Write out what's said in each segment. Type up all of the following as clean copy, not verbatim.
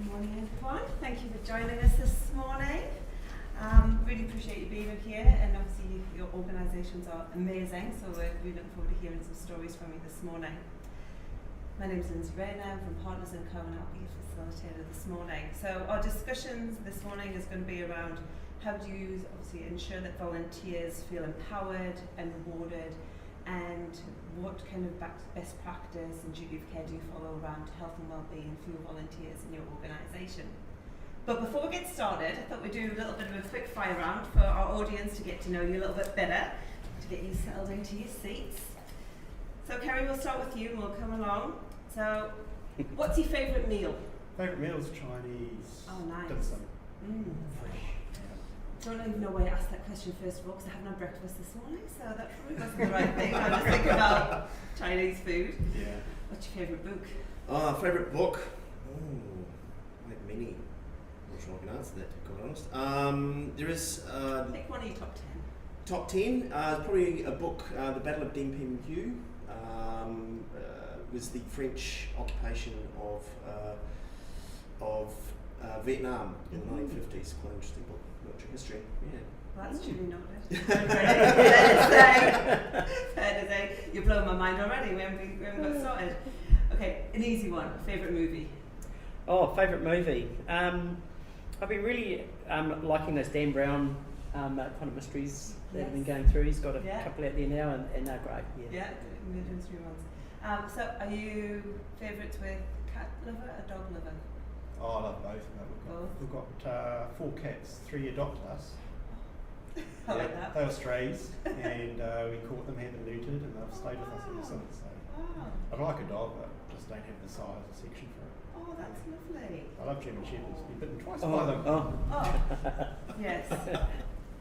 Good morning, everyone. Thank you for joining us this morning. Really appreciate you being here, and obviously your organisations are amazing, so we're really looking forward to hearing some stories from you this morning. My name is Lindsey Rayner, I'm from Panelists and I'll be your facilitator this morning. So our discussions this morning is going to be around how do you obviously ensure that volunteers feel empowered and rewarded, and what kind of best practice and duty of care do you follow around health and well-being for your volunteers in your organisation. But before we get started, I thought we'd do a little bit of a quick fire round for our audience to get to know you a little bit better, to get you settled into your seats. So Kerry, we'll start with you and we'll come along. So, what's your favourite meal? Favourite meal is Chinese. Oh, nice. Dim sum. Fresh. I don't even know why I asked that question first of all, because I haven't had breakfast this morning, so that probably wasn't the right thing. I was thinking about Chinese food. Yeah. What's your favourite book? Favourite book? I have many. I'm not sure I can answer that, to be quite honest. There is... Pick one of your top 10. Top 10? Probably a book, The Battle of Dien Bien Phu. Was the French occupation of Vietnam in the 1950s. Quite an interesting book, military history. Yeah. Well, that's duly noted. Fair to say. You're blowing my mind already. We haven't got started. Okay, an easy one. Favourite movie? Oh, favourite movie. I've been really liking those Dan Brown kind of mysteries that have been going through. He's got a couple out there now, and they're great. Yeah, mystery ones. So, are you favourites with cat liver or dog liver? Oh, I love both. We've got 4 cats, 3 adopted us. I like that. They were strays, and we caught them, had them neutered, and they've stayed with us ever since. So. I'd like a dog, but just don't have the size or section for it. Oh, that's lovely. I love German Shepherds. Been bitten twice by them. Yes.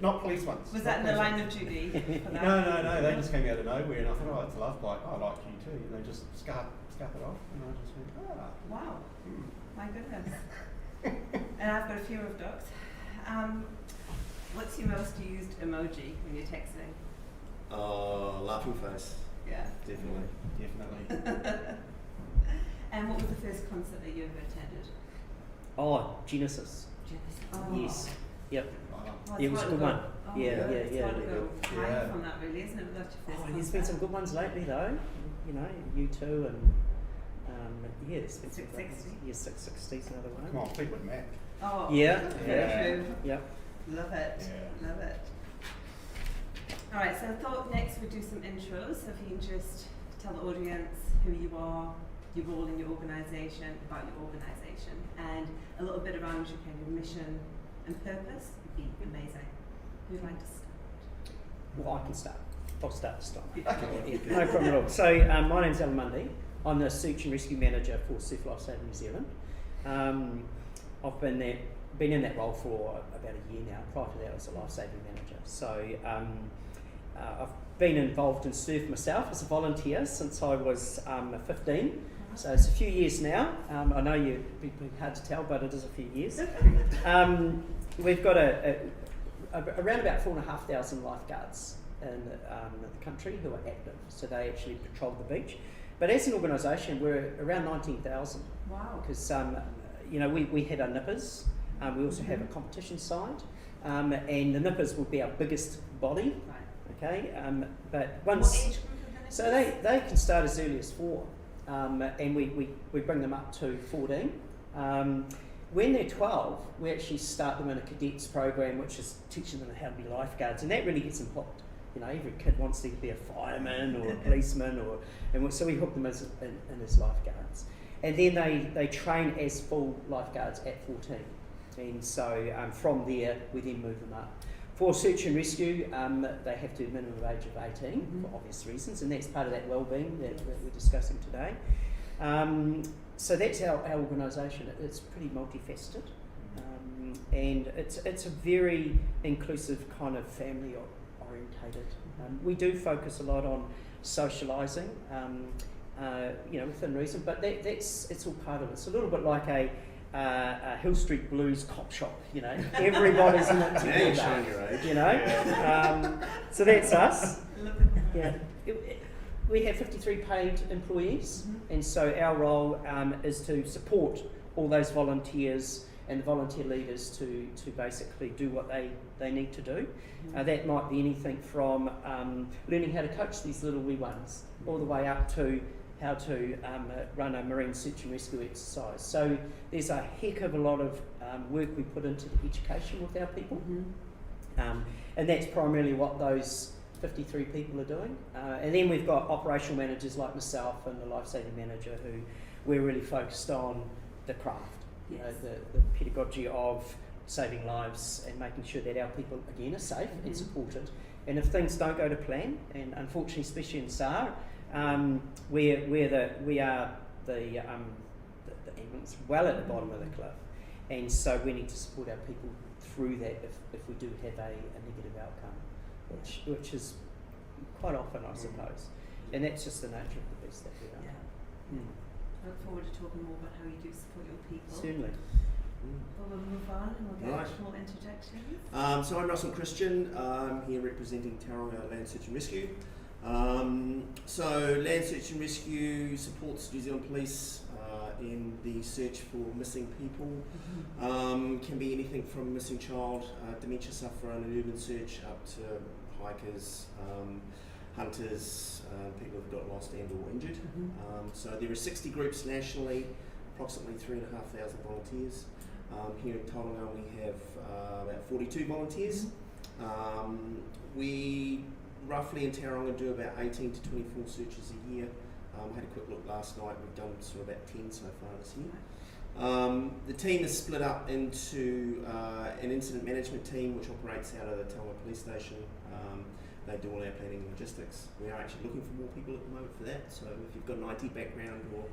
Not police ones. Was that in the line of duty? For that? No. They just came out of nowhere, and I thought, it's a love bite. I like you too. And they just scarp it off, and I just went, Wow. My goodness. And I've got a few of dogs. What's your most used emoji when you're texting? Laughing face. Yeah. Definitely. And what was the first concert that you ever attended? Oh, Genesis. Oh. Yes. Yep. Oh, It was a good one. Oh, Yeah. It's hard to go high from that, really, isn't it? That's your first There's concert. been some good ones lately, though. You know, U2 and there's been some good ones. 660. Yeah, 660's another one. Come on, Fleetwood Mac. Oh, Yeah. Yep. Love it. Yeah. Love it. All right, so I thought next we'd do some intros. So if you can just tell the audience who you are, your role in your organisation, about your organisation, and a little bit around your kind of mission and purpose would be amazing. Who'd like to start? Well, I can start. I'll start this time. Okay. No problem at all. So my name's Allan Mundy. I'm the Search and Rescue Manager for Surf Lifesaving New Zealand. I've been in that role for about a year now. Prior to that, I was a lifesaving manager. So I've been involved in surf myself as a volunteer since I was 15. So it's a few years now. I know it'd be hard to tell, but it is a few years. We've got around about 4,500 lifeguards in the country who are active. So they actually patrol the beach. But as an organisation, we're around 19,000. Wow. Because we had our nippers. We also have a competition side, and the nippers will be our biggest body. Right. Okay, but What once age group are the so nippers? they can start as early as 4, and we bring them up to 14. When they're 12, we actually start them in a cadets program, which is teaching them how to be lifeguards, and that really gets them hooked. You know, every kid wants to be a fireman or a policeman, so we hook them in as lifeguards, and then they train as full lifeguards at 14, and so from there we then move them up. For search and rescue, they have to be minimum age of 18 for obvious reasons, and that's part of that wellbeing that we're discussing today. So that's our organisation. It's pretty multifaceted, and it's a very inclusive kind of family orientated. We do focus a lot on socialising, within reason, but it's all part of it. It's a little bit like a Hill Street Blues cop shop, everybody's in it together, so that's us. Yeah. We have 53 paid employees, and so our role is to support all those volunteers and the volunteer leaders to basically do what they need to do. That might be anything from learning how to coach these little wee ones, all the way up to how to run a marine search and rescue exercise. So there's a heck of a lot of work we put into the education with our people, and that's primarily what those 53 people are doing. And then we've got operational managers like myself and the life-saving manager who we're really focused on the craft, you know, the pedagogy of saving lives and making sure that our people, again, are safe and supported. And if things don't go to plan, and unfortunately, especially in SAR, we are the ambulance well at the bottom of the cliff, and so we need to support our people through that if we do have a negative outcome, which is quite often, I suppose, and that's just the nature of the beast that we are. I look forward to talking more about how you do support your people. Certainly. Well, we'll move on and we'll get more interjections. So I'm Russell Christian. I'm here representing Tauranga Land Search and Rescue. So Land Search and Rescue supports New Zealand Police in the search for missing people. Can be anything from missing child, dementia sufferer on an urban search, up to hikers, hunters, people who've got lost and or injured. So there are 60 groups nationally, approximately 3,500 volunteers. Here in Tauranga we have about 42 volunteers. We roughly in Tauranga do about 18 to 24 searches a year. I had a quick look last night, we've done sort of about 10 so far this year. The team is split up into an incident management team which operates out of the Tauranga Police Station. They do all our planning and logistics. We are actually looking for more people at the moment for that, so if you've got an IT background or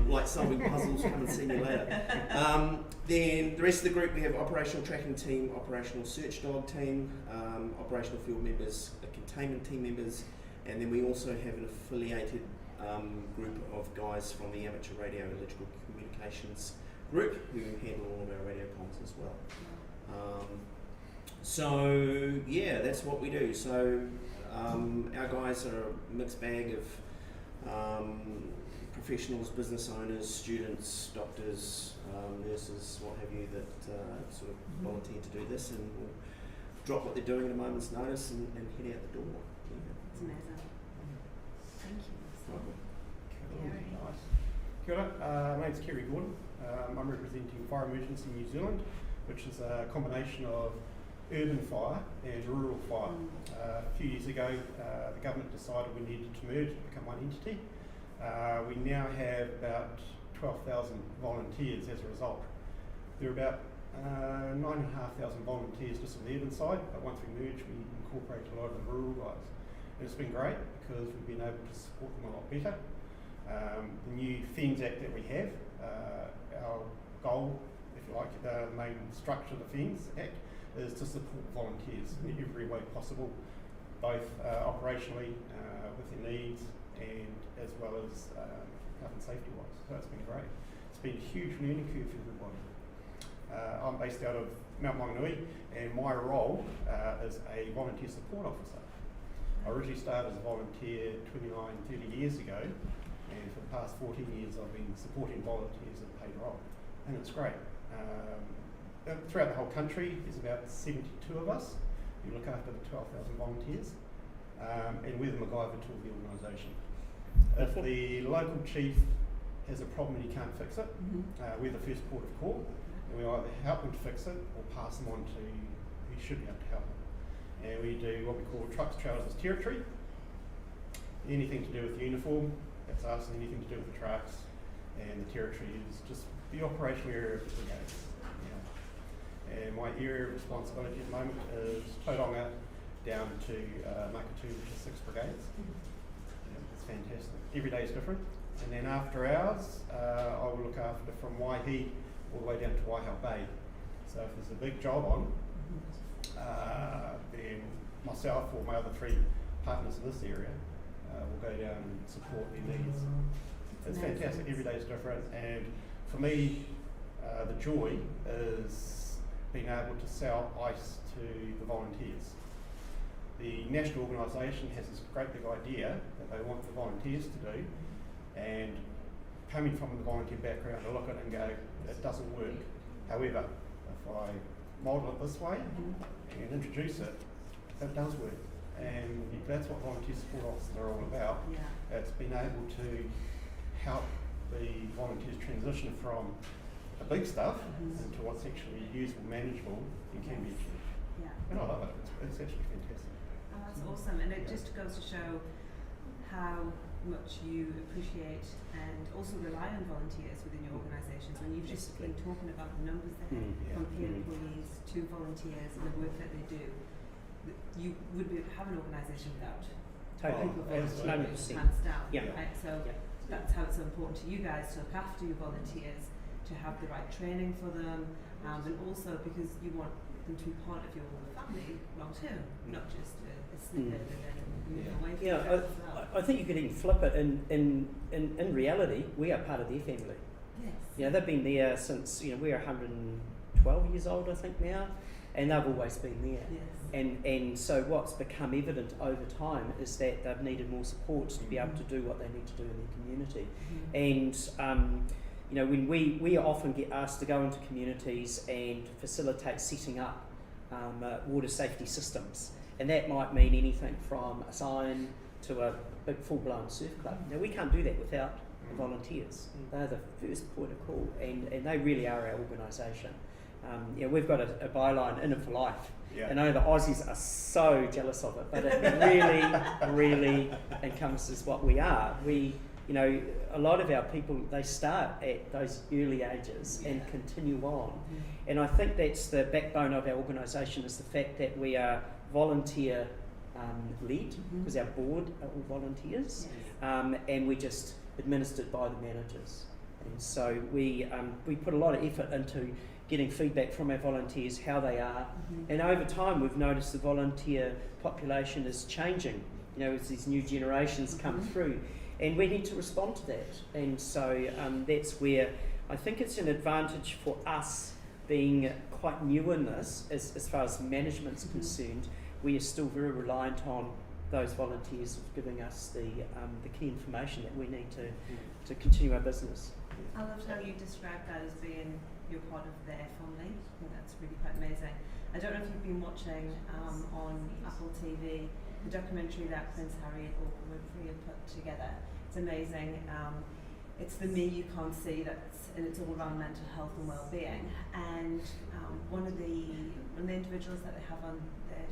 like solving puzzles, come and see me later. Then the rest of the group, we have operational tracking team, operational search dog team, operational field members, containment team members, and then we also have an affiliated group of guys from the amateur radio and electrical communications group who handle all of our radio comms as well. So yeah, that's what we do. So our guys are a mixed bag of professionals, business owners, students, doctors, nurses, what have you, that sort of volunteer to do this and will drop what they're doing at a moment's notice and head out the door. It's amazing. Thank you. Kerry. Nice. Kia ora, my name's Kerry Gordon. I'm representing Fire Emergency New Zealand, which is a combination of urban fire and rural fire. A few years ago, the government decided we needed to merge to become one entity. We now have about 12,000 volunteers as a result. There are about 9,500 volunteers just on the urban side, but once we merge, we incorporate a lot of the rural guys. And it's been great because we've been able to support them a lot better. The new FENS Act that we have, our goal, if you like, the main structure of the FENS Act is to support volunteers in every way possible, both operationally, with their needs, and as well as health and safety wise. So it's been great. It's been a huge learning curve for everybody. I'm based out of Mount Maunganui, and my role is a volunteer support officer. I originally started as a volunteer 30 years ago, and for the past 14 years I've been supporting volunteers at a paid role, and it's great. Throughout the whole country, there's about 72 of us who look after the 12,000 volunteers, and we're the MacGyver tool of the organisation. If the local chief has a problem and he can't fix it, we're the first port of call, and we either help them to fix it or pass them on to who should be able to help them. And we do what we call trucks, trousers, territory. Anything to do with the uniform, that's us, and anything to do with the trucks, and the territory is just the operational area of the brigades. And my area of responsibility at the moment is Tauranga down to Makatu, which is 6 brigades. It's fantastic. Every day is different. And then after hours, I will look after from Waihi all the way down to Waihau Bay. So if there's a big job on, then myself or my other 3 partners in this area will go down and support their needs. It's fantastic. Every day is different. And for me, the joy is being able to sell ice to the volunteers. The national organisation has this great big idea that they want the volunteers to do, and coming from the volunteer background, I look at it and go, it doesn't work. However, if I model it this way and introduce it, it does work. And that's what volunteer support officers are all about. Yeah. It's been able to help the volunteers transition from the big stuff into what's actually usable, manageable, and can be achieved. Yeah. And I love it. It's actually fantastic. Oh, that's awesome. And it just goes to show how much you appreciate and also rely on volunteers within your organisations. When you've just been talking about the numbers there, from peer employees to volunteers and the work that they do, you would have an organisation without people volunteering hands down. Yeah. Right? So that's how it's so important to you guys to look after your volunteers, to have the right training for them, and also because you want them to be part of your family long term, not just a snippet and then move away from Yeah, that as well. I think you could even flip it. In reality, we are part of their family. Yes. You know, they've been there since, you know, we're 112 years old, I think now, and they've always been there. Yes. And so what's become evident over time is that they've needed more support to be able to do what they need to do in their community. And you know, when we often get asked to go into communities and facilitate setting up water safety systems, and that might mean anything from a sign to a big full-blown surf club. Now, we can't do that without the volunteers. They're the first point of call, and they really are our organisation. You know, we've got a byline, in it for life. Yeah. And I know the Aussies are so jealous of it, but it really encompasses what we are. We, you know, a lot of our people, they start at those early ages and continue on. And I think that's the backbone of our organisation, is the fact that we are volunteer led, because our board are all volunteers, and we're just administered by the managers. And so we put a lot of effort into getting feedback from our volunteers, how they are, and over time we've noticed the volunteer population is changing, you know, as these new generations come through, and we need to respond to that. And so that's where I think it's an advantage for us being quite new in this, as far as management's concerned. We are still very reliant on those volunteers of giving us the key information that we need to continue our business. I loved how you described that as being you're part of their family. I think that's really quite amazing. I don't know if you've been watching on Apple TV the documentary that Prince Harry and Oprah Winfrey have put together. It's amazing. It's the me you can't see, and it's all around mental health and well-being. And one of the individuals that they have on their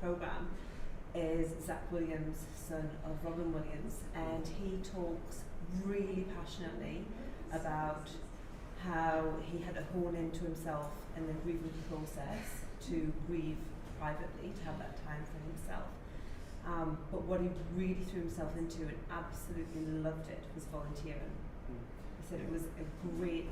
programme is Zach Williams, son of Robin Williams, and he talks really passionately about how he had to hone into himself in the grieving process to grieve privately, to have that time for himself. But what he really threw himself into and absolutely loved it was volunteering. He said it was a great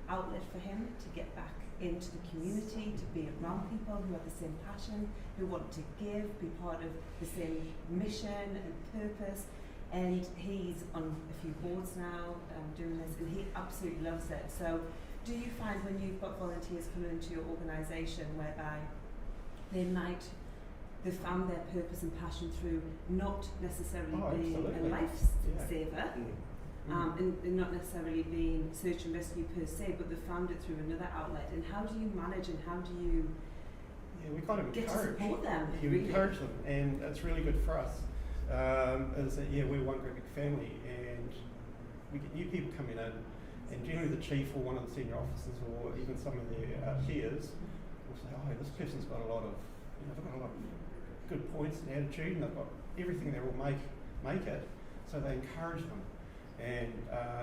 outlet for him to get back into the community, to be around people who have the same passion, who want to give, be part of the same mission and purpose. And he's on a few boards now doing this, and he absolutely loves it. So do you find when you've got volunteers coming into your organisation whereby they found their purpose and passion through not necessarily being a lifesaver, and not necessarily being search and rescue per se, but they found it through another outlet? And how do you manage and how do you we kind of get to support them? You encourage them, and it's really good for us. Is that we're one great big family, and we get new people coming in, and generally the chief or one of the senior officers or even some of their peers will say, "Oh, this person's got a lot of, they've got a lot of good points and attitude, and they've got everything that will make it." So they encourage them, and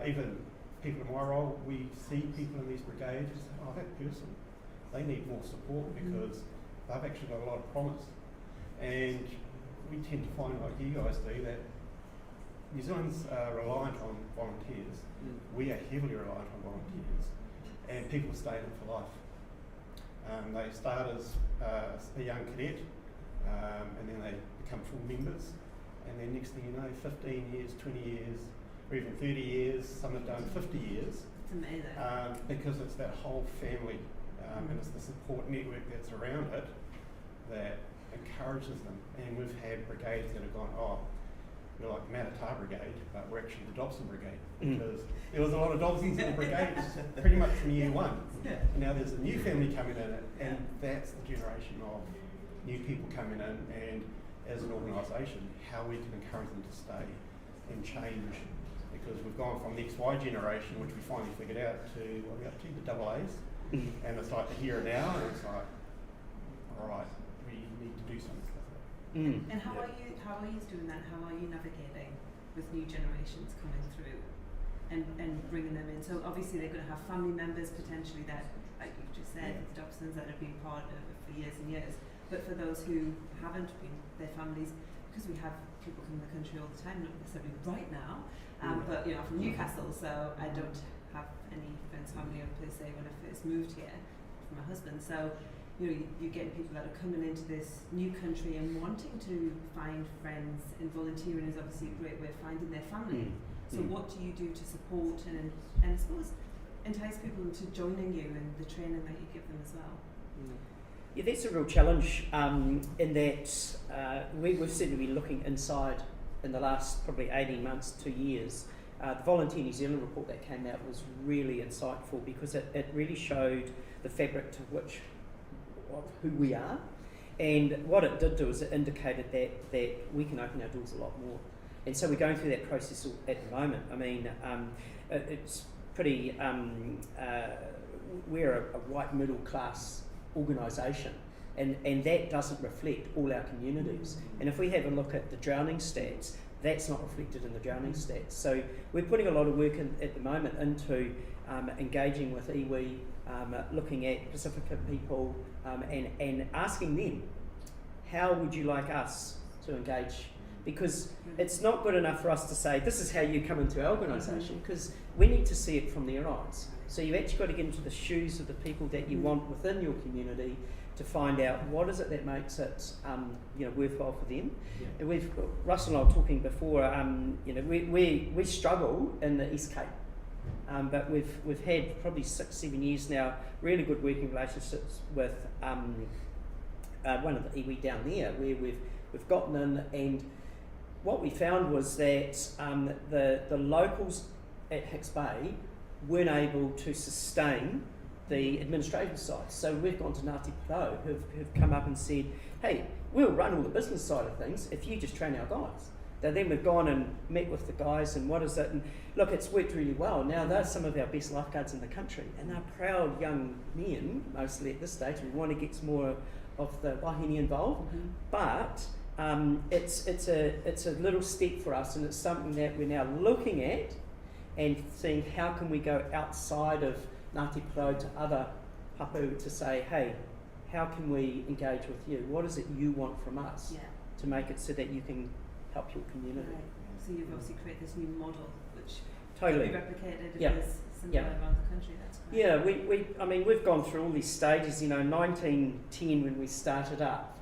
even people in my role, we see people in these brigades and say, "Oh, that person, they need more support because they've actually got a lot of promise." And we tend to find, like you guys do, that New Zealand's reliant on volunteers. We are heavily reliant on volunteers, and people stay in for life. They start as a young cadet, and then they become full members, and then next thing you know, 15 years, 20 years, or even 30 years, some have done 50 years. It's amazing. Because it's that whole family, and it's the support network that's around it that encourages them. And we've had brigades that have gone, we're like Manatee Brigade, but we're actually the Dobson Brigade, because there was a lot of Dobsons in the brigade pretty much from year one. Yeah. And now there's a new family coming in, and that's the generation of new people coming in, and as an organisation, how we can encourage them to stay and change, because we've gone from the XY generation, which we finally figured out, to what are we up to, the double A's, and it's like the here and now, and it's like, all right, we need to do something with it. And how are you doing that? How are you navigating with new generations coming through and bringing them in? So obviously they're going to have family members potentially that, like you just said, Dobsons that have been part of it for years and years. But for those who haven't been, their families, because we have people come to the country all the time, not necessarily right now, but I'm from Newcastle, so I don't have any friends, family per se when I first moved here from my husband. So you're getting people that are coming into this new country and wanting to find friends, and volunteering is obviously a great way of finding their family. So what do you do to support and I suppose entice people into joining you and the training that you give them as well? Yeah, that's a real challenge in that we've certainly been looking inside in the last probably 18 months, 2 years. The Volunteer New Zealand report that came out was really insightful, because it really showed the fabric of who we are, and what it did do is it indicated that we can open our doors a lot more, and so we're going through that process at the moment. I mean, it's pretty we're a white middle class organisation, and that doesn't reflect all our communities. And if we have a look at the drowning stats, that's not reflected in the drowning stats. So we're putting a lot of work at the moment into engaging with iwi, looking at Pacifica people, and asking them, how would you like us to engage? Because it's not good enough for us to say, this is how you come into our organisation, because we need to see it from their eyes. So you've actually got to get into the shoes of the people that you want within your community to find out what is it that makes it worthwhile for them. Yeah. And Russell and I were talking before, we struggle in the East Cape. But we've had probably 6-7 years now really good working relationships with one of the iwi down there, where we've gotten in, and what we found was that the locals at Hicks Bay weren't able to sustain the administrative side. So we've gone to Ngāti Porou who've come up and said, hey, we'll run all the business side of things if you just train our guys. Then we've gone and met with the guys, and what is it? And look, it's worked really well. Now they're some of our best lifeguards in the country, and they're proud young men, mostly at this stage. We want to get some more of the wahine involved, but it's a little step for us, and it's something that we're now looking at and seeing how can we go outside of Ngāti Porou to other hapu to say, hey, how can we engage with you? What is it you want from us to make it so that you can help your community? Right. So you've obviously created this new model which Totally. can be replicated Yeah. as similar around the country. That's great. Yeah, we've gone through all these stages. 1910 when we started up,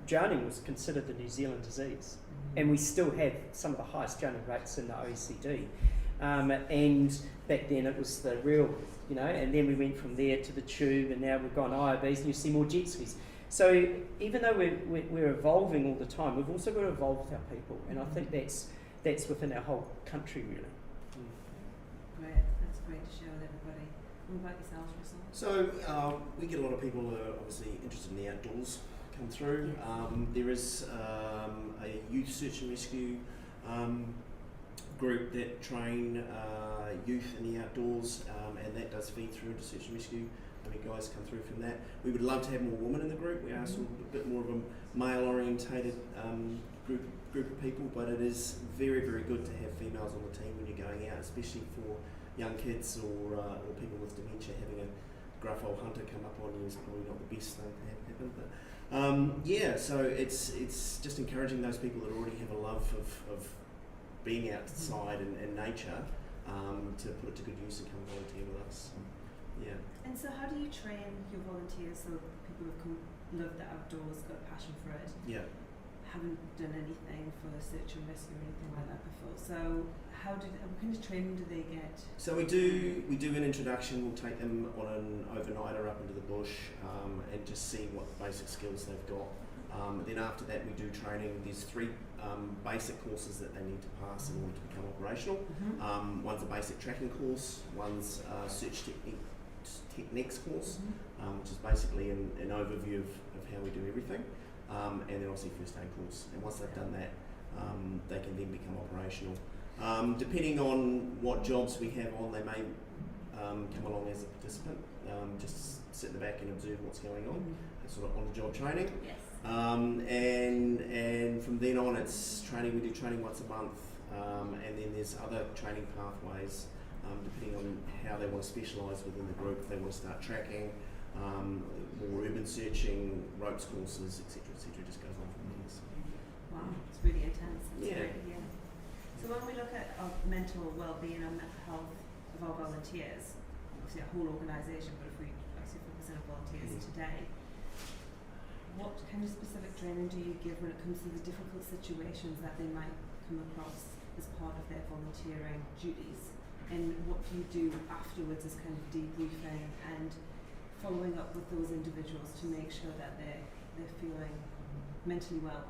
drowning was considered a New Zealand disease, and we still have some of the highest drowning rates in the OECD. And back then it was the real, and then we went from there to the tube, and now we've gone IOBs, and you see more jet skis. So even though we're evolving all the time, we've also got to evolve with our people, and I think that's within our whole country, really. Great, that's great to share with everybody. What about yourselves, Russell? So we get a lot of people who are obviously interested in the outdoors come through. There is a youth search and rescue group that train youth in the outdoors, and that does feed through into search and rescue. Guys come through from that. We would love to have more women in the group. We are sort of a bit more of a male-orientated group of people, but it is very, very good to have females on the team when you're going out, especially for young kids or people with dementia. Having a gruff old hunter come up on you is probably not the best thing to have happen. But so it's just encouraging those people that already have a love of being outside and nature to put it to good use and come volunteer with us. Yeah. And so how do you train your volunteers so people who love the outdoors, got a passion for it, haven't done anything for search and rescue or anything like that before? So what kind of training do they get? So we do an introduction. We'll take them on an overnighter up into the bush and just see what basic skills they've got. Then after that we do training. There's 3 basic courses that they need to pass in order to become operational. One's a basic tracking course, one's a search techniques course, which is basically an overview of how we do everything, and then obviously first aid course. And once they've done that, they can then become operational. Depending on what jobs we have on, they may come along as a participant, just sit in the back and observe what's going on, sort of on-the-job training. Yes. And from then on, it's training. We do training once a month, and then there's other training pathways, depending on how they want to specialise within the group. If they want to start tracking, more urban searching, ropes courses, etc., just goes on from there. So. Wow, it's really intense. It's Yeah. great, yeah. So when we look at our mental well-being and mental health of our volunteers, obviously a whole organisation, but if we actually focus on our volunteers today, what kind of specific training do you give when it comes to the difficult situations that they might come across as part of their volunteering duties? And what do you do afterwards as kind of debriefing and following up with those individuals to make sure that they're feeling mentally well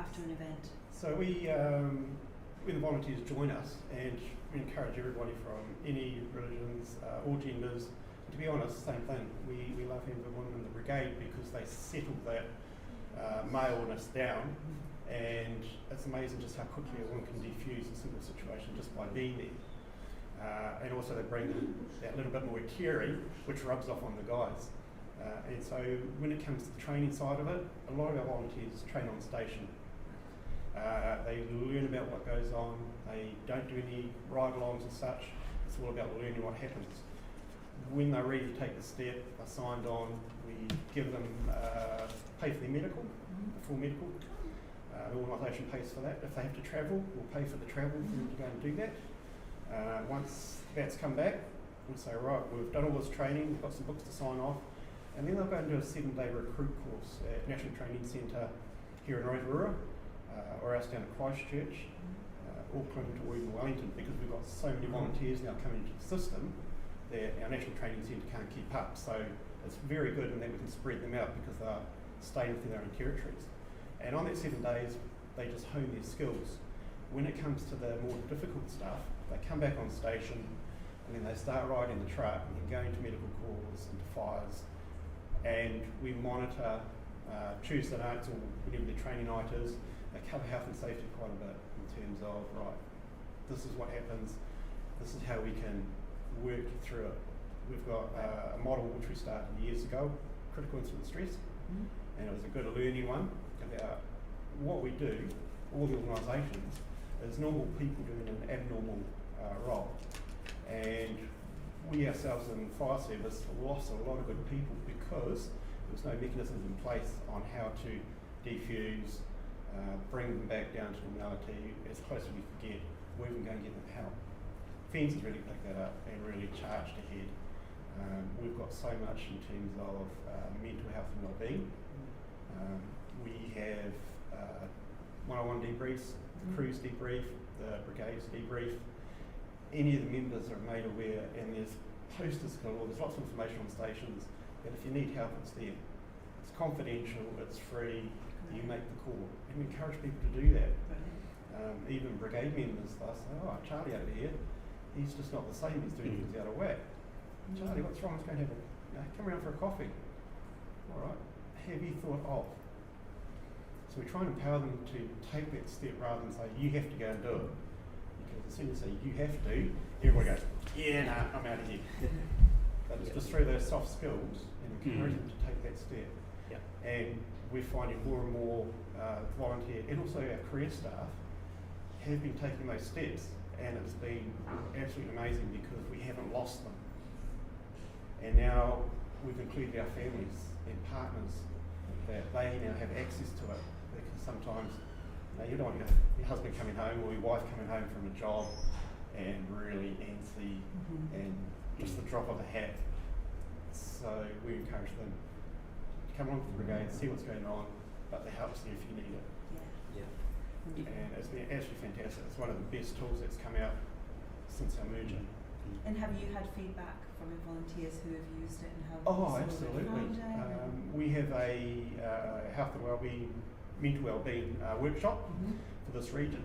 after an event? So when the volunteers join us, and we encourage everybody from any religions, all genders. To be honest, same thing. We love having the women in the brigade because they settle that maleness down, and it's amazing just how quickly a woman can defuse a simple situation just by being there. And also they bring that little bit more Kerry, which rubs off on the guys. And so when it comes to the training side of it, a lot of our volunteers train on station. They learn about what goes on. They don't do any ride-alongs and such. It's all about learning what happens. When they're ready to take the step, they're signed on. We give them pay for their medical, full medical. The organisation pays for that. If they have to travel, we'll pay for the travel for them to go and do that. Once that's come back, we'll say, right, we've done all this training, we've got some books to sign off, and then they'll go and do a 7-day recruit course at National Training Centre here in Rotorua, or else down at Christchurch, Auckland, or even Wellington, because we've got so many volunteers now coming into the system that our National Training Centre can't keep up. So it's very good in that we can spread them out because they're staying within their own territories. And on that 7 days, they just hone their skills. When it comes to the more difficult stuff, they come back on station and then they start riding the truck and then go into medical calls, into fires, and we monitor Tuesday nights or whenever the training night is. They cover health and safety quite a bit in terms of, right, this is what happens, this is how we can work through it. We've got a model which we started years ago, critical incident stress, and it was a good learning one about what we do, all the organisations, is normal people doing an abnormal role. And we ourselves in fire service lost a lot of good people because there was no mechanisms in place on how to defuse, bring them back down to normality as close as we could get, or even go and get them help. Fence has really picked that up and really charged ahead. We've got so much in terms of mental health and well-being. We have one-on-one debriefs, the crews debrief, the brigades debrief. Any of the members are made aware, and there's posters galore. There's lots of information on stations, and if you need help, it's there. It's confidential, it's free, you make the call. And we encourage people to do that. Even brigade members, they'll say, oh, Charlie over here, he's just not the same, he's doing things out of whack. Charlie, what's wrong? Let's go and have come around for a coffee. All right, have you thought of? So we try and empower them to take that step rather than say, you have to go and do it. Because as soon as you say, you have to, everyone goes, yeah, nah, I'm out of here. But it's just through those soft skills and encourage them to take that step. And we're finding more and more volunteer and also our career staff have been taking those steps, and it's been absolutely amazing because we haven't lost them. And now we've included our families and partners that they now have access to it, because sometimes you don't want your husband coming home or your wife coming home from a job and really antsy and just the drop of a hat. So we encourage them to come along to the brigade, see what's going on, but the help's there if you need it. And it's been absolutely fantastic. It's one of the best tools that's come out since our merger. And have you had feedback from your volunteers who have used it and how Oh, they absolutely. found it? We have a health and wellbeing, mental wellbeing workshop for this region,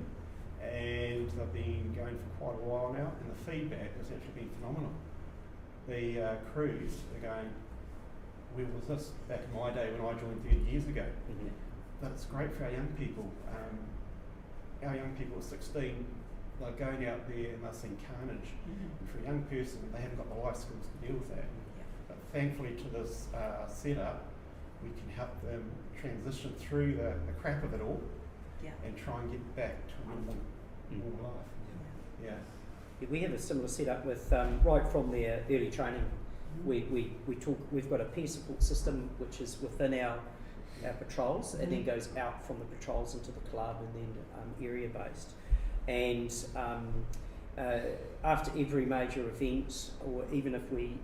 and they've been going for quite a while now, and the feedback has actually been phenomenal. The crews are going, where was this back in my day when I joined 30 years ago? But it's great for our young people. Our young people are 16, they're going out there and they're seeing carnage. And for a young person, they haven't got the life skills to deal with that. But thankfully to this setup, we can help them transition through the crap of it all and try and get back to a normal life. Yeah. We have a similar setup with right from their early training. We've got a peer support system which is within our patrols and then goes out from the patrols into the club and then area based. And after every major event, or even if we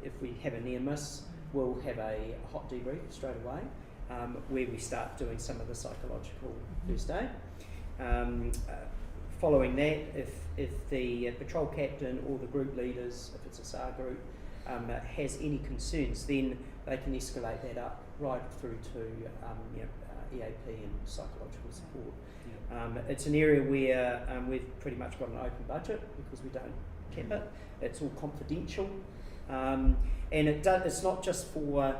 have a near miss, we'll have a hot debrief straight away, where we start doing some of the psychological first aid. Following that, if the patrol captain or the group leaders, if it's a SAR group, has any concerns, then they can escalate that up right through to EAP and psychological support. It's an area where we've pretty much got an open budget because we don't cap it. It's all confidential, and it's not just for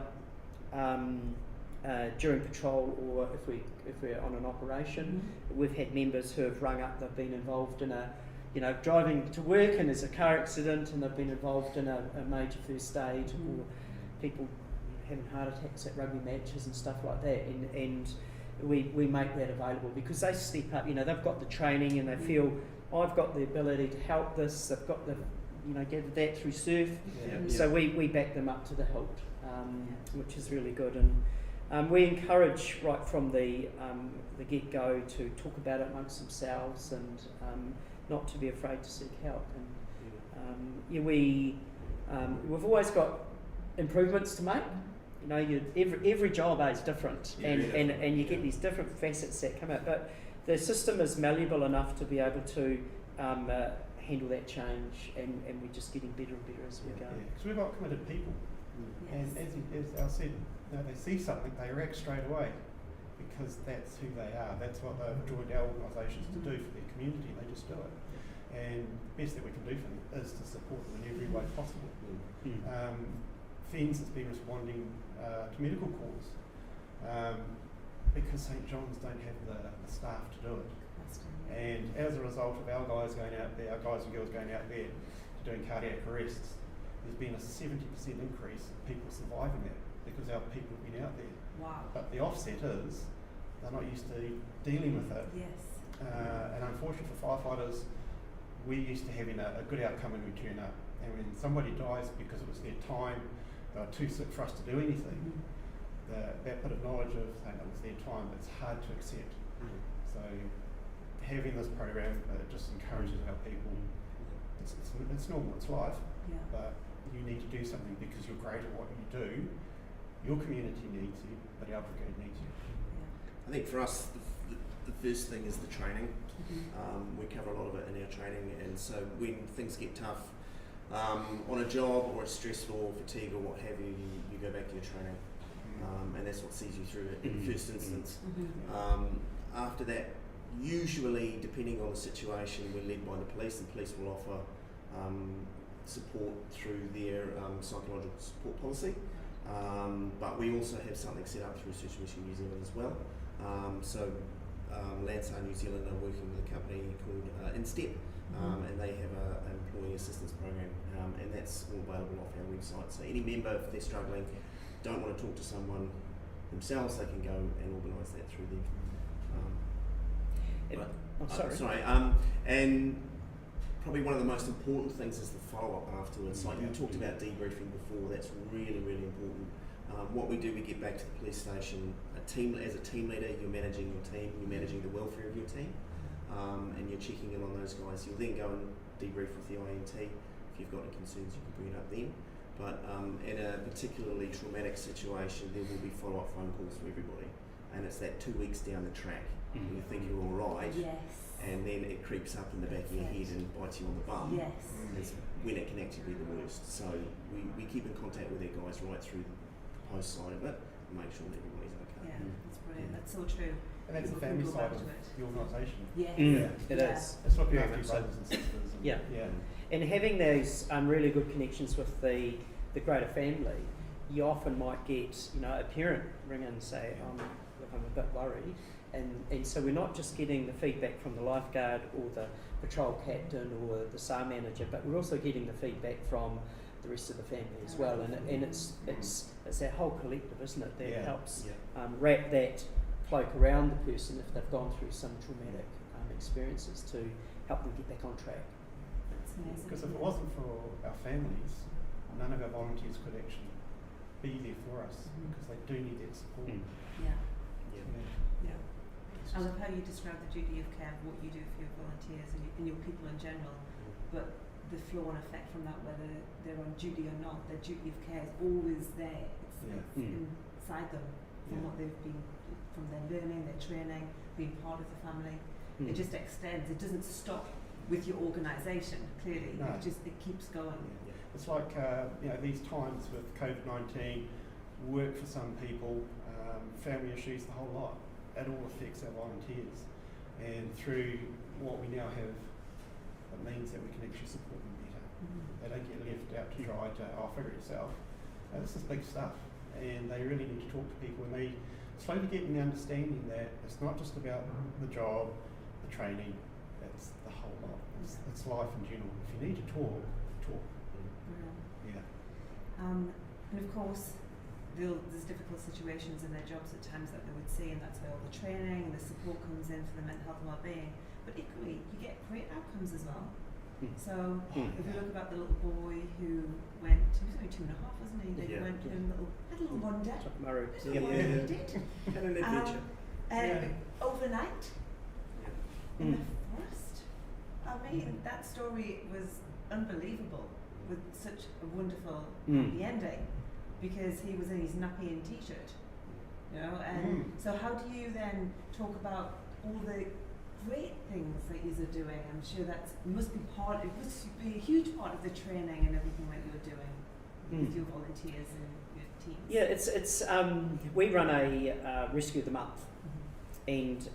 during patrol or if we're on an operation. We've had members who have rung up. They've been involved in driving to work and there's a car accident, and they've been involved in a major first aid, or people having heart attacks at rugby matches and stuff like that, and we make that available because they step up. They've got the training and they feel I've got the ability to help this. They've got the gathered that through surf, so we back them up to the hilt, which is really good. And we encourage right from the get-go to talk about it amongst themselves and not to be afraid to seek help. And we've always got improvements to make. Every job is different, and you get these different facets that come out. But the system is malleable enough to be able to handle that change, and we're just getting better and better as we go. Because we've got committed people, and as Al said, they see something, they react straight away because that's who they are. That's what they've joined our organisations to do for their community. They just do it, and the best that we can do for them is to support them in every way possible. FENS has been responding to medical calls because St John's don't have the staff to do it. And as a result of our guys and girls going out there doing cardiac arrests, there's been a 70% increase in people surviving that because our people have been out there. Wow. But the offset is they're not used to dealing with it. And unfortunately for firefighters, we're used to having a good outcome when we turn up. And when somebody dies because it was their time, they were too sick for us to do anything, that bit of knowledge of saying it was their time, it's hard to accept. So having this program just encourages our people. It's normal, it's life, but you need to do something because you're great at what you do. Your community needs you, but our brigade needs you. I think for us, the first thing is the training. We cover a lot of it in our training, and so when things get tough on a job or it's stressful or fatigue or what have you, you go back to your training, and that's what sees you through it in the first instance. After that, usually, depending on the situation, we're led by the police. The police will offer support through their psychological support policy, but we also have something set up through Search Mission New Zealand as well. Landsar New Zealand are working with a company called InStep, and they have an employee assistance program, and that's all available off our website. So any member, if they're struggling, don't want to talk to someone themselves, they can go and organise that through them. And probably one of the most important things is the follow-up afterwards. Like you talked about debriefing before, that's really, really important. What we do, we get back to the police station. As a team leader, you're managing your team, you're managing the welfare of your team, and you're checking in on those guys. You'll then go and debrief with the INT. If you've got any concerns, you can bring it up then. But in a particularly traumatic situation, there will be follow-up phone calls for everybody, and it's that 2 weeks down the track when you think you're all right. and then it creeps up in the back of your head and bites you on the bum. Yes. Is when it can actually be the worst. So we keep in contact with our guys right through the post side of it and make sure that everybody's okay. Yeah, that's brilliant. That's so true. And that's the People family go side back of to it. the organisation. Yes. It is. It's looking Very after your much so. brothers and sisters. And Yeah. And having those really good connections with the greater family, you often might get, you know, a parent ring in and say, look, I'm a bit worried. And so we're not just getting the feedback from the lifeguard or the patrol captain or the SAR manager, but we're also getting the feedback from the rest of the family as well. And it's that whole collective, isn't it, that helps wrap that cloak around the person if they've gone through some traumatic experiences to help them get back on track. That's amazing. Because if it wasn't for our families, none of our volunteers could actually be there for us because they do need that support. Yeah. Yeah. Yeah. I love how you describe the duty of care, what you do for your volunteers and your people in general, but the flow and effect from that, whether they're on duty or not, their duty of care is always there. It's inside them from what they've been, from their learning, their training, being part of the family. It just extends. It doesn't stop with your organisation. Clearly, it keeps going. It's like these times with COVID-19, work for some people, family issues, the whole lot. It all affects our volunteers, and through what we now have, it means that we can actually support them better. They don't get left out to dry to figure it yourself. This is big stuff, and they really need to talk to people, and they slowly getting the understanding that it's not just about the job, the training, it's the whole lot. It's life in general. If you need to talk. Yeah. And of course, there's difficult situations in their jobs at times that they would see, and that's where all the training and the support comes in for the mental health and well-being. But equally, you get great outcomes as well. So if we look about the little boy who went, he was only 2.5, wasn't he? He went in a little wonder. He did. Had an adventure. Overnight in the forest. I mean, that story was unbelievable, with such a wonderful happy ending, because he was in his nappy and t-shirt, you know. And so how do you then talk about all the great things that you are doing? I'm sure it must be a huge part of the training and everything that you're doing with your volunteers and your teams. Yeah, it's we run a rescue of the month, and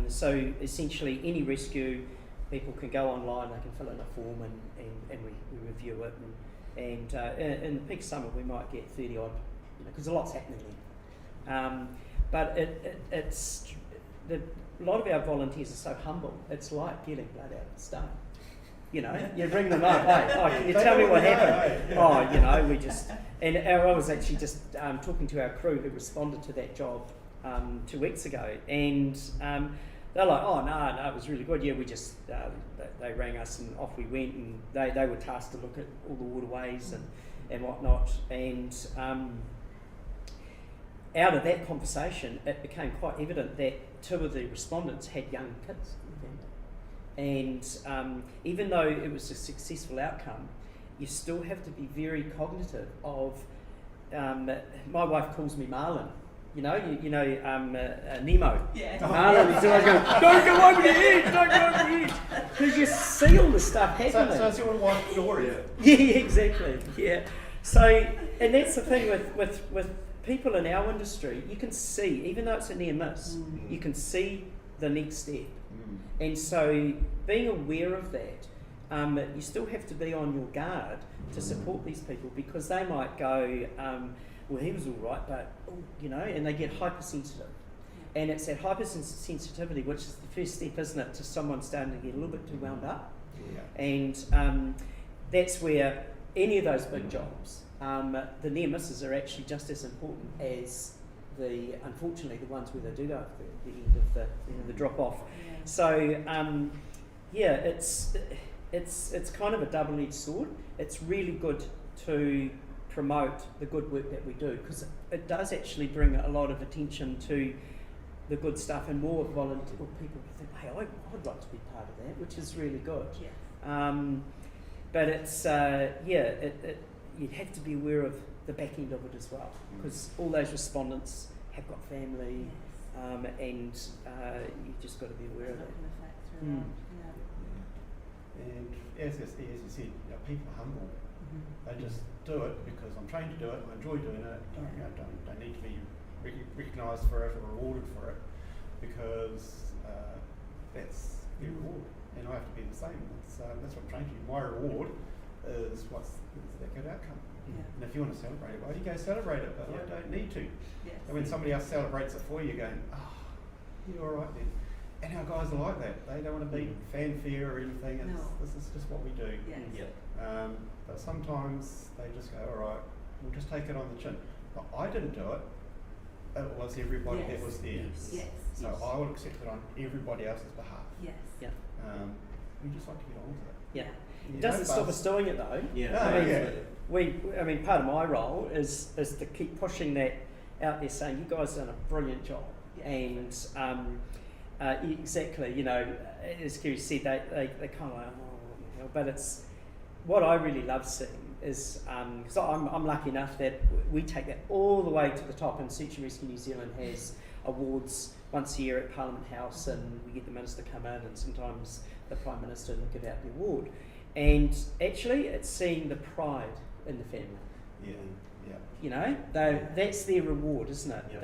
so essentially any rescue, people can go online, they can fill in a form, and we review it, and in the peak summer we might get 30 odd, because a lot's happening then. But it's a lot of our volunteers are so humble. It's like getting blood out of the stone. You know, you ring them up, hey, can you tell me what happened? We just, and I was actually just talking to our crew who responded to that job 2 weeks ago, and they're like, oh no, it was really good. Yeah, we just, they rang us and off we went, and they were tasked to look at all the waterways and whatnot, and out of that conversation, it became quite evident that 2 of the respondents had young kids in the family. And even though it was a successful outcome, you still have to be very cognitive of, my wife calls me Marlin. Nemo. Yeah. Marlin is always going, don't go over the edge, because you see all the stuff happening. So it's your wife story. Yeah, exactly. Yeah. So, and that's the thing with people in our industry, you can see, even though it's a near miss, you can see the next step. And so being aware of that, you still have to be on your guard to support these people, because they might go, well, he was all right, but, and they get hypersensitive. And it's that hypersensitivity which is the first step, isn't it, to someone starting to get a little bit too wound up. Yeah. And that's where any of those big jobs, the near misses are actually just as important as unfortunately the ones where they do go at the end of the drop off. Yeah. So it's kind of a double-edged sword. It's really good to promote the good work that we do, because it does actually bring a lot of attention to the good stuff, and more volunteer people think, hey, I'd like to be part of that, which is really good. Yeah. But it's you'd have to be aware of the back end of it as well, because all those respondents have got family, and you just got to be aware of it. well. And as you said, people are humble. They just do it because I'm trained to do it, I enjoy doing it, don't need to be recognised for it or rewarded for it, because that's their reward, and I have to be the same. That's what I'm trained to do. My reward is that good outcome. And if you want to celebrate it, well, you go celebrate it, but I don't need to. And when somebody else celebrates it for you, you're going, you're all right then. And our guys are like that. They don't want to be fanfare or anything. This is just what we do. But sometimes they just go, all right, we'll just take it on the chin. But I didn't do it. It was everybody that was there. So I will accept it on everybody else's behalf. We just like to get on with it. It doesn't stop us doing it though. I mean, part of my role is to keep pushing that out there, saying you guys have done a brilliant job, and exactly, as Kerry said, they kind of like, but it's what I really love seeing is because I'm lucky enough that we take that all the way to the top, and Search and Rescue New Zealand has awards once a year at Parliament House, and we get the Minister come in, and sometimes the Prime Minister will give out the award. And actually, it's seeing the pride in the family. That's their reward, isn't it?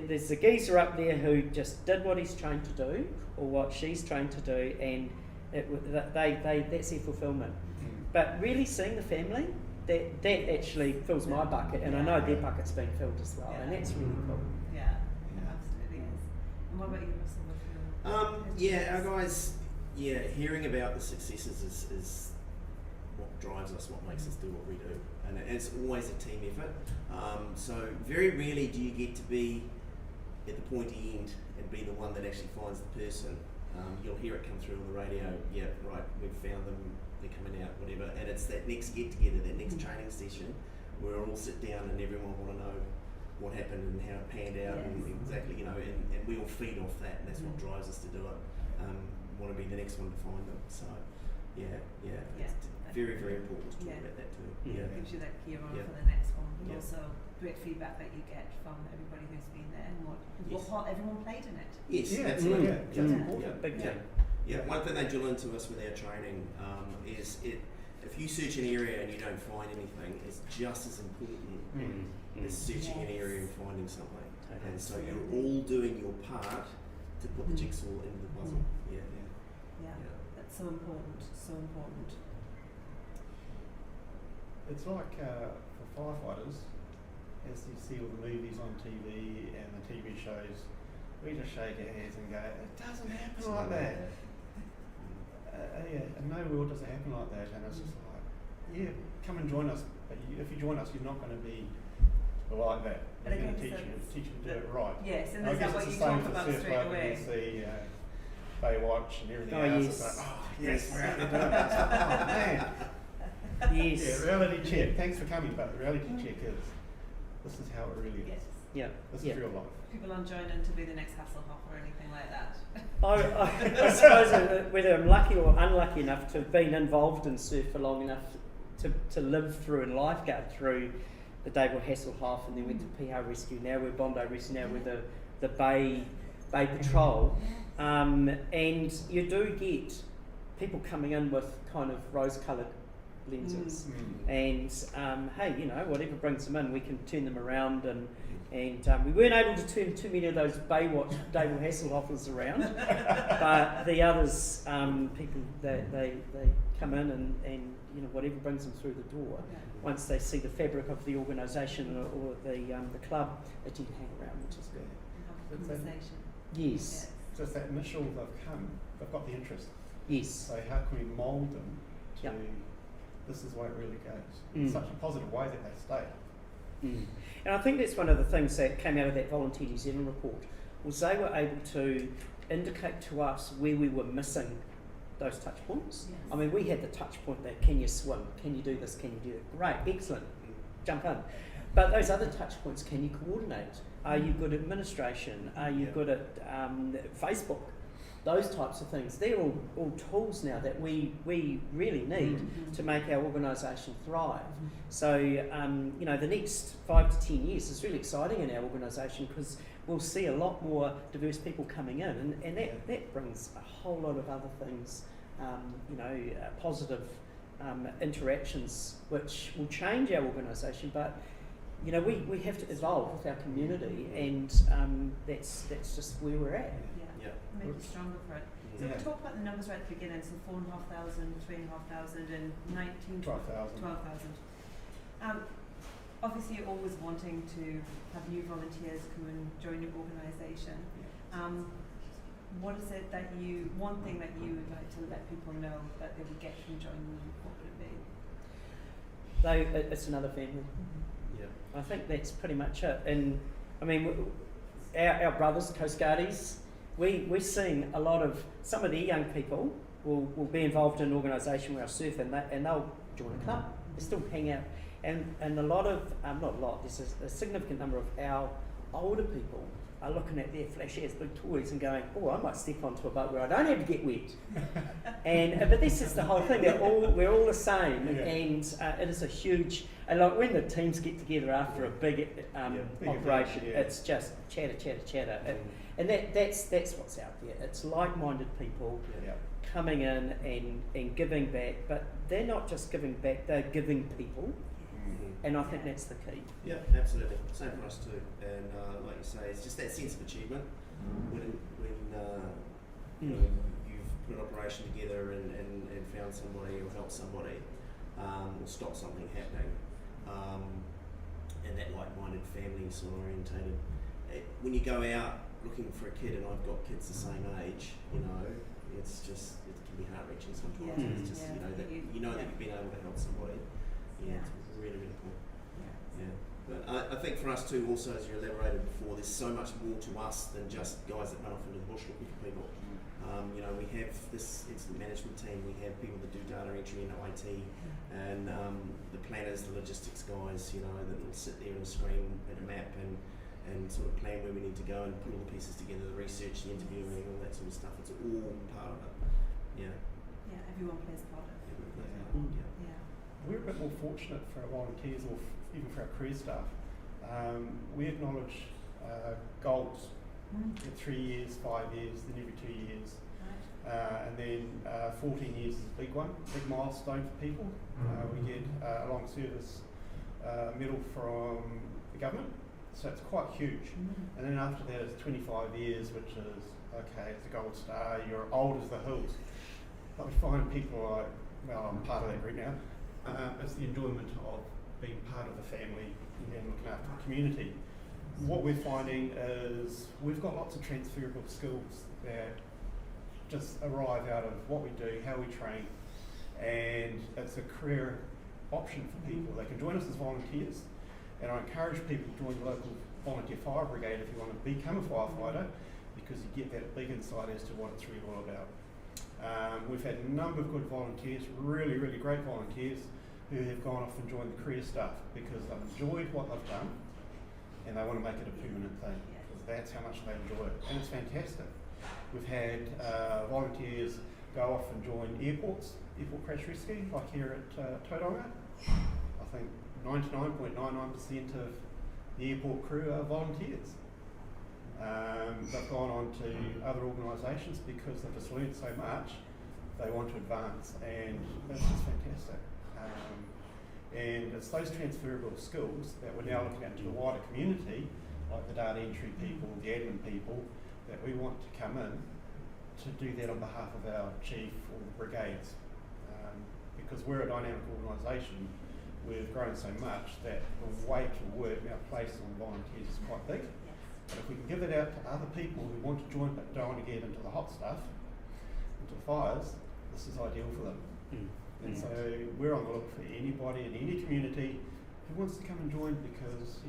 There's the geezer up there who just did what he's trained to do, or what she's trained to do, and that's their fulfilment. But really seeing the family, that actually fills my bucket, and I know their bucket's being filled as well, and that's really cool. Absolutely is. And what about you, Russell? Our guys, hearing about the successes is what drives us, what makes us do what we do, and it's always a team effort. So very rarely do you get to be at the pointy end and be the one that actually finds the person. You'll hear it come through on the radio. We've found them, they're coming out, whatever. And it's that next get together, that next training session, where we'll all sit down and everyone want to know what happened and how it panned out, and exactly, and we all feed off that, and that's what drives us to do it. Want to be the next one to find them. So it's very, very important to talk about that too. It gives you that gear on for the next one, and also great feedback that you get from everybody who's been there and what part everyone played in it. Yes, absolutely. That's important. Big time. One thing they drill into us with our training is if you search an area and you don't find anything, it's just as important as searching an area and finding something. And so you're all doing your part to put the jigsaw into the puzzle. That's so important, so important. It's like for firefighters, as you see all the movies on TV and the TV shows, we just shake our heads and go, it doesn't happen like that. In no world does it happen like that, and it's just like, come and join us, but if you join us, you're not going to be like that. We're going to teach you to do it right. Yes, and is that what you talk about straight away? You see Baywatch and everything else. It's like, yes, we're out there doing it. It's like, oh man. Yes. Reality check. Thanks for coming, but the reality check is this is how it really is. This is real life. People aren't joining to be the next Hasselhoff or anything like that. I suppose whether I'm lucky or unlucky enough to have been involved in surf for long enough to live through and lifeguard through the David Hasselhoff, and then went to PH Rescue, now we're Bondi Rescue, now we're the Bay Patrol. And you do get people coming in with kind of rose-coloured lenses, and hey, whatever brings them in, we can turn them around, and we weren't able to turn too many of those Baywatch David Hasselhoffers around, but the others, people they come in and whatever brings them through the door. Once they see the fabric of the organisation or the club, they tend to hang around, which is good. Yes. So it's that initial they've got the interest. Yes. So how can we mould them to this is the way it really goes in such a positive way that they stay. And I think that's one of the things that came out of that Volunteer New Zealand report, was they were able to indicate to us where we were missing those touch points. Yes. I mean, we had the touch point that can you swim, can you do this, can you do that? Great, excellent, jump in. But those other touch points, can you coordinate? Are you good at administration? Are you good at Facebook? Those types of things. They're all tools now that we really need to make our organisation thrive. So, the next 5 to 10 years is really exciting in our organisation, because we'll see a lot more diverse people coming in, and that brings a whole lot of other things, positive interactions which will change our organisation. But we have to evolve with our community, and that's just where we're at. Yeah. Make it stronger for it. So we talked about the numbers right at the beginning, so 4,500, 3,500 and 12,000. 12,000. Obviously you're always wanting to have new volunteers come and join your organisation. What is it that one thing that you would like to let people know that they would get from joining you? What would it be? It's another family. Mm-hmm. Yeah. I think that's pretty much it. And I mean, our brothers, Coast Guardies, we're seeing a lot of, some of the young people will be involved in an organisation where I surf, and they'll join a club, they still hang out. And a lot of, not a lot, there's a significant number of our older people are looking at their flash as big toys and going, oh, I might step onto a boat where I don't have to get wet. But this is the whole thing, we're all the same, and it is a huge, and like when the teams get together after a big operation, it's just chatter. And that's what's out there. It's like-minded people coming in and giving back, but they're not just giving back, they're giving people. And I think that's the key. Yeah, absolutely. Same for us too. And like you say, it's just that sense of achievement when you've put an operation together and found somebody or helped somebody or stopped something happening. And that like-minded family sort of orientated. When you go out looking for a kid, and I've got kids the same age, it's just, it can be heart-wrenching sometimes. Yeah. It's just, that you've been able to help somebody. It's really, really cool. But I think for us too, also, as you elaborated before, there's so much more to us than just guys that run off into the bush looking for people. We have this incident management team, we have people that do data entry and IT, and the planners, the logistics guys, that will sit there on a screen at a map and sort of plan where we need to go and put all the pieces together, the research, the interviewing, all that sort of stuff. It's all part of it. Yeah, everyone plays a part of it. Everyone plays a part. We're a bit more fortunate for our volunteers, or even for our career staff. We acknowledge goals at 3 years, 5 years, then every 2 years. And then 14 years is a big one, big milestone for people. We get a long service medal from the government, so it's quite huge. And then after that it's 25 years, which is, okay, it's a gold star, you're old as the hills. But we find people like, well, I'm part of that group now, it's the enjoyment of being part of the family and looking after the community. What we're finding is we've got lots of transferable skills that just arrive out of what we do, how we train, and it's a career option for people. They can join us as volunteers, and I encourage people to join the local volunteer fire brigade if you want to become a firefighter, because you get that big insight as to what it's really all about. We've had a number of good volunteers, really, really great volunteers, who have gone off and joined the career staff because they've enjoyed what they've done and they want to make it a permanent thing, because that's how much they enjoy it, and it's fantastic. We've had volunteers go off and join airport crash rescue, like here at Tauranga. I think 99.99% of the airport crew are volunteers. They've gone on to other organisations because they've just learned so much, they want to advance, and that's just fantastic. And it's those transferable skills that we're now looking at to the wider community, like the data entry people, the admin people, that we want to come in to do that on behalf of our chief or brigades. Because we're a dynamic organisation, we've grown so much that the weight of work now placed on volunteers is quite big. But if we can give it out to other people who want to join but don't want to get into the hot stuff, into the fires, this is ideal for them. And so we're on the look for anybody in any community who wants to come and join, because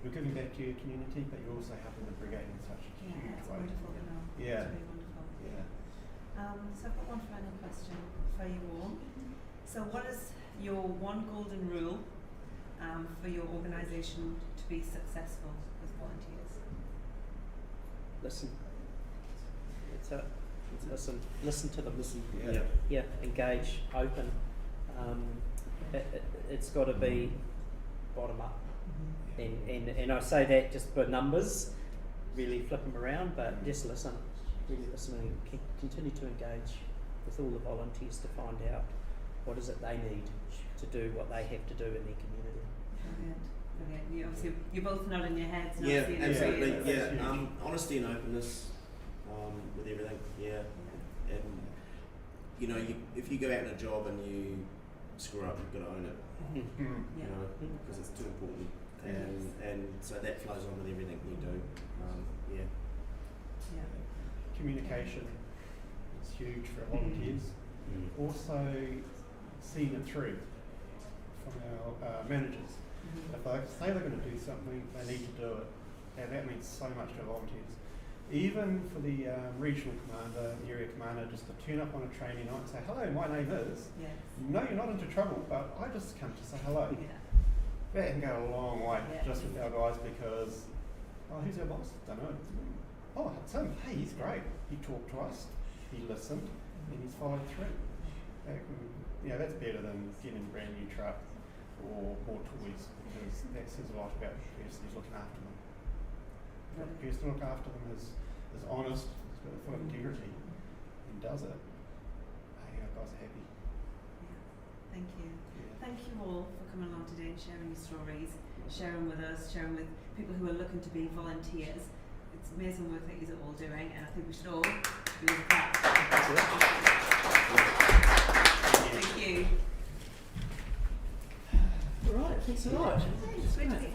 you're giving back to your community, but you're also helping the brigade in such a huge way. Wonderful to know. Yeah. It's really wonderful. Yeah. So I've got one final question for you all. So what is your one golden rule for your organisation to be successful with volunteers? Listen. That's it. Listen to them. Engage, open. It's got to be bottom up, and I say that just by numbers. really flip them around, but just listen, really listen and continue to engage with all the volunteers to find out what is it they need to do what they have to do in their community. Brilliant, brilliant. You obviously, you're both nodding your heads. Yeah, seeing absolutely. it. Yeah, honesty and openness with everything. Yeah, and you know, if you go out in a job and you screw up, you've got to own it. Mm. You know, because it's too important, and so that flows on with everything you do. Yeah. Yeah. Communication is huge for volunteers. Also, seeing it through from our managers. If they say they're going to do something, they need to do it, and that means so much to volunteers. Even for the regional commander, the area commander, just to turn up on a training night and say, hello, my name is. Yes. No, you're not into trouble, but I just come to say hello. Yeah. That can go a long way Yeah. just with our guys because, oh, who's our boss? Don't know. Oh, it's him. Hey, he's great. He talked to us, he listened, and he's followed through. That's better than getting a brand new truck or more toys because that says a lot about the person who's looking after them. If the person looking after them is honest, is full of integrity, and does it, hey, our guys are happy. Yeah. Thank you. Yeah. Thank you all for coming along today and sharing your stories, sharing with us, sharing with people who are looking to be volunteers. It's amazing work that you're all doing, and I think we should all do the clap. Thank you. All right, thanks a lot. Thanks.